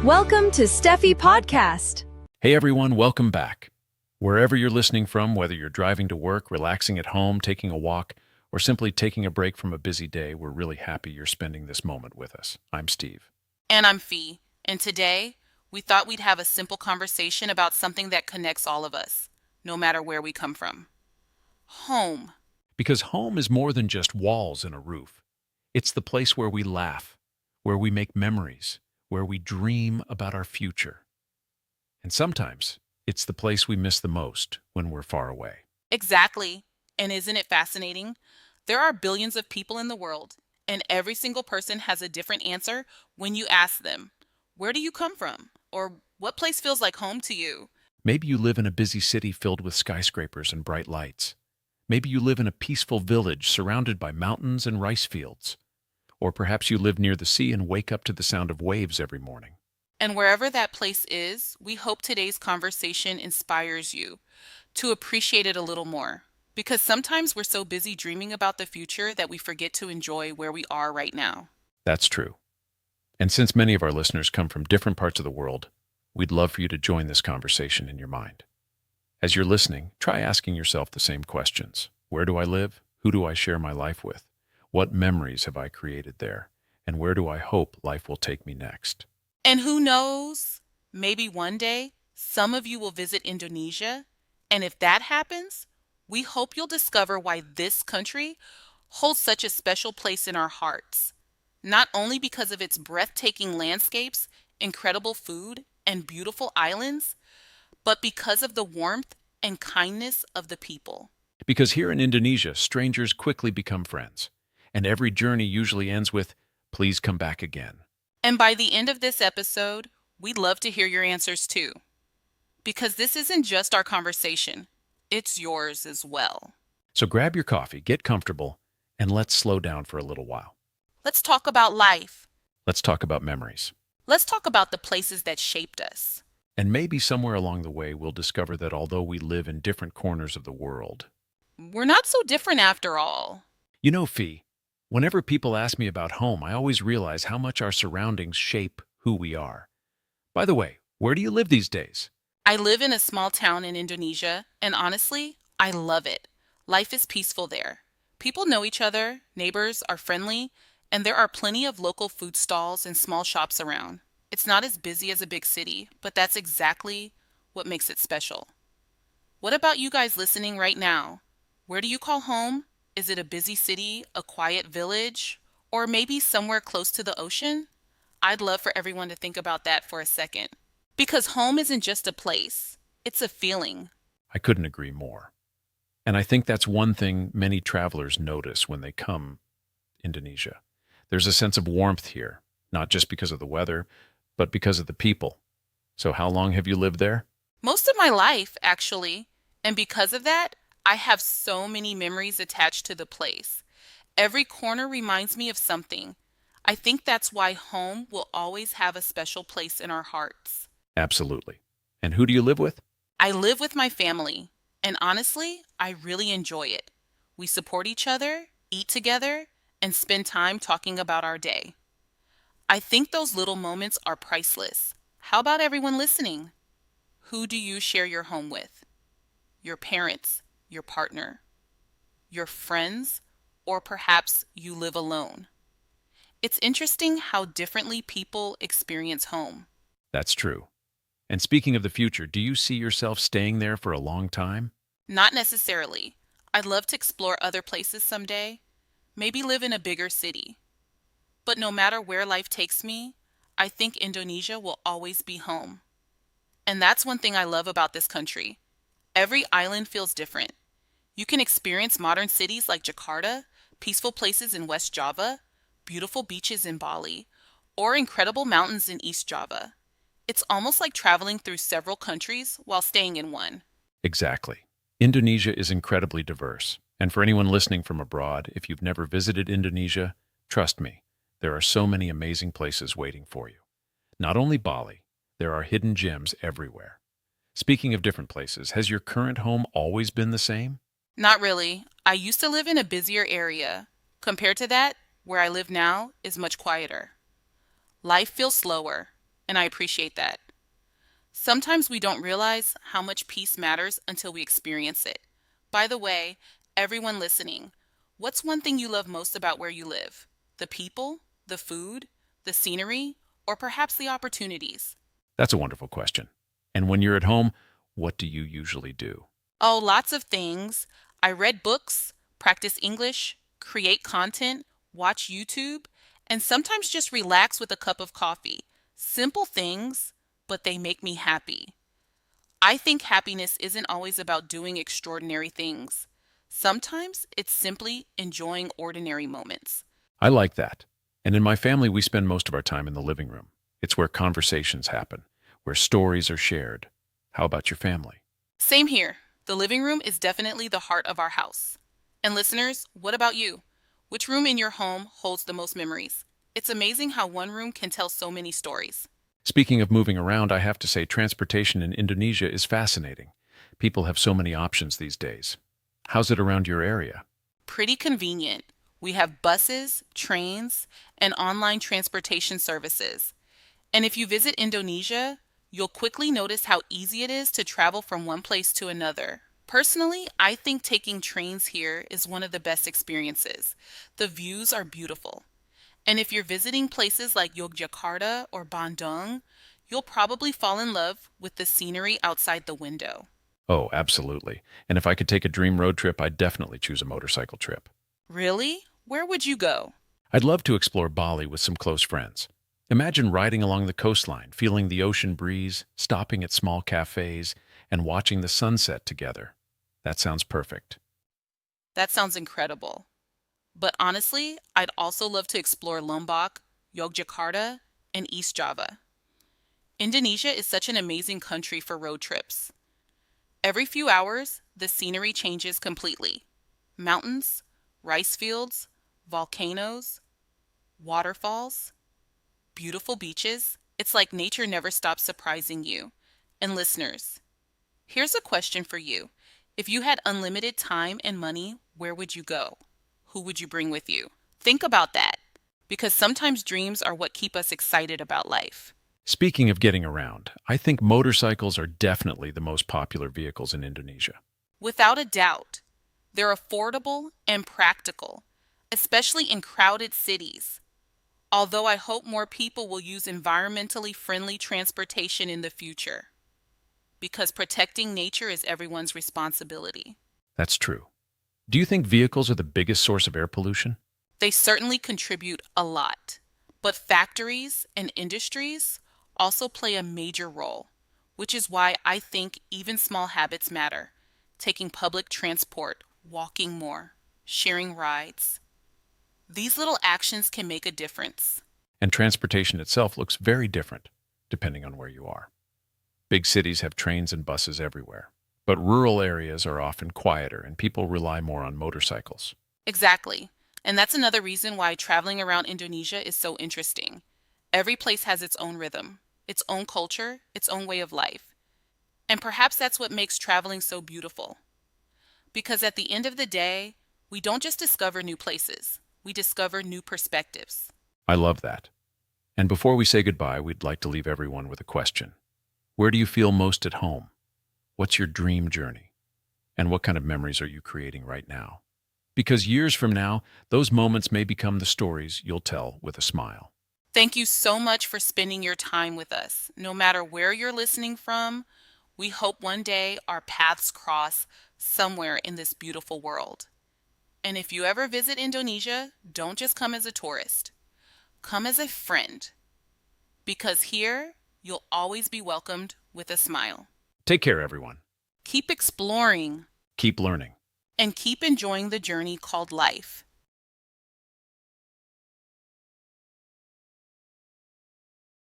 Welcome to SteFee Podcast. Hey everyone, welcome back. Wherever you're listening from, whether you're driving to work, relaxing at home, taking a walk, or simply taking a break from a busy day, we're really happy you're spending this moment with us. I'm Steve. And I'm Fee. And today, we thought we'd have a simple conversation about something that connects all of us, no matter where we come from. Home. Because home is more than just walls and a roof. It's the place where we laugh, where we make memories, where we dream about our future. And sometimes, it's the place we miss the most when we're far away. Exactly. And isn't it fascinating? There are billions of people in the world, and every single person has a different answer when you ask them, where do you come from? Or what place feels like home to you? Maybe you live in a busy city filled with skyscrapers and bright lights. Maybe you live in a peaceful village surrounded by mountains and rice fields. Or perhaps you live near the sea and wake up to the sound of waves every morning. And wherever that place is, we hope today's conversation inspires you to appreciate it a little more. Because sometimes we're so busy dreaming about the future that we forget to enjoy where we are right now. That's true. And since many of our listeners come from different parts of the world, we'd love for you to join this conversation in your mind. As you're listening, try asking yourself the same questions. Where do I live? Who do I share my life with? What memories have I created there? And where do I hope life will take me next? And who knows, maybe one day some of you will visit Indonesia. And if that happens, we hope you'll discover why this country holds such a special place in our hearts. Not only because of its breathtaking landscapes, incredible food, and beautiful islands, but because of the warmth and kindness of the people. Because here in Indonesia, strangers quickly become friends. And every journey usually ends with, please come back again. And by the end of this episode, we'd love to hear your answers too. Because this isn't just our conversation, it's yours as well. So grab your coffee, get comfortable, and let's slow down for a little while. Let's talk about life. Let's talk about memories. Let's talk about the places that shaped us. And maybe somewhere along the way, we'll discover that although we live in different corners of the world, We're not so different after all. you know, Fee, whenever people ask me about home, I always realize how much our surroundings shape who we are. By the way, where do you live these days? I live in a small town in Indonesia, and honestly, I love it. Life is peaceful there. People know each other, neighbors are friendly, and there are plenty of local food stalls and small shops around. It's not as busy as a big city, but that's exactly what makes it special. What about you guys listening right now? Where do you call home? Is it a busy city, a quiet village, or maybe somewhere close to the ocean? I'd love for everyone to think about that for a second. Because home isn't just a place, it's a feeling. I couldn't agree more. And I think that's one thing many travelers notice when they come to Indonesia. There's a sense of warmth here, not just because of the weather, but because of the people. So how long have you lived there? Most of my life, actually. And because of that, I have so many memories attached to the place. Every corner reminds me of something. I think that's why home will always have a special place in our hearts. Absolutely. And who do you live with? I live with my family, and honestly, I really enjoy it. We support each other, eat together, and spend time talking about our day. I think those little moments are priceless. How about everyone listening? Who do you share your home with? Your parents, your partner, your friends, or perhaps you live alone? It's interesting how differently people experience home. That's true. And speaking of the future, do you see yourself staying there for a long time? Not necessarily. I'd love to explore other places someday, maybe live in a bigger city. But no matter where life takes me, I think Indonesia will always be home. And that's one thing I love about this country. Every island feels different. You can experience modern cities like Jakarta, peaceful places in West Java, beautiful beaches in Bali, or incredible mountains in East Java. It's almost like traveling through several countries while staying in one. Exactly. Indonesia is incredibly diverse. And for anyone listening from abroad, if you've never visited Indonesia, trust me, there are so many amazing places waiting for you. Not only Bali, there are hidden gems everywhere. Speaking of different places, has your current home always been the same? Not really. I used to live in a busier area. Compared to that, where I live now is much quieter. Life feels slower. and I appreciate that. Sometimes we don't realize how much peace matters until we experience it. By the way, everyone listening, what's one thing you love most about where you live? The people, the food, the scenery, or perhaps the opportunities? That's a wonderful question. And when you're at home, what do you usually do? Oh, lots of things. I read books, practice English, create content, watch YouTube, and sometimes just relax with a cup of coffee. Simple things, but they make me happy. I think happiness isn't always about doing extraordinary things. Sometimes it's simply enjoying ordinary moments. I like that. And in my family, we spend most of our time in the living room. It's where conversations happen, where stories are shared. How about your family? Same here. The living room is definitely the heart of our house. And listeners, what about you? Which room in your home holds the most memories? It's amazing how one room can tell so many stories. Speaking of moving around, I have to say transportation in Indonesia is fascinating. People have so many options these days. How's it around your area? Pretty convenient. We have buses, trains, and online transportation services. And if you visit Indonesia, you'll quickly notice how easy it is to travel from one place to another. Personally, I think taking trains here is one of the best experiences. The views are beautiful. And if you're visiting places like Yogyakarta or Bandung, you'll probably fall in love with the scenery outside the window. Oh, absolutely. And if I could take a dream road trip, I'd definitely choose a motorcycle trip. Really? Where would you go? I'd love to explore Bali with some close friends. Imagine riding along the coastline, feeling the ocean breeze, stopping at small cafes, and watching the sunset together. That sounds perfect. That sounds incredible. But honestly, I'd also love to explore Lombok, Yogyakarta, and East Java. Indonesia is such an amazing country for road trips. Every few hours, the scenery changes completely. Mountains, rice fields, volcanoes, waterfalls, beautiful beaches. It's like nature never stops surprising you. And listeners, here's a question for you. If you had unlimited time and money, where would you go? Who would you bring with you? Think about that, because sometimes dreams are what keep us excited about life. Speaking of getting around, I think motorcycles are definitely the most popular vehicles in Indonesia. Without a doubt, they're affordable and practical, especially in crowded cities. Although I hope more people will use environmentally friendly transportation in the future, because protecting nature is everyone's responsibility. That's true. Do you think vehicles are the biggest source of air pollution? They certainly contribute a lot, but factories and industries also play a major role, which is why I think even small habits matter. Taking public transport, walking more, sharing rides. These little actions can make a difference. And transportation itself looks very different, depending on where you are. Big cities have trains and buses everywhere, but rural areas are often quieter and people rely more on motorcycles. Exactly. And that's another reason why traveling around Indonesia is so interesting. Every place has its own rhythm, its own culture, its own way of life. And perhaps that's what makes traveling so beautiful. Because at the end of the day, we don't just discover new places, we discover new perspectives. I love that. And before we say goodbye, we'd like to leave everyone with a question. Where do you feel most at home? What's your dream journey? And what kind of memories are you creating right now? Because years from now, those moments may become the stories you'll tell with a smile. Thank you so much for spending your time with us. No matter where you're listening from, we hope one day our paths cross somewhere in this beautiful world. And if you ever visit Indonesia, don't just come as a tourist. Come as a friend. Because here, you'll always be welcomed with a smile. Take care, everyone. Keep exploring Keep learning. and keep enjoying the journey called life.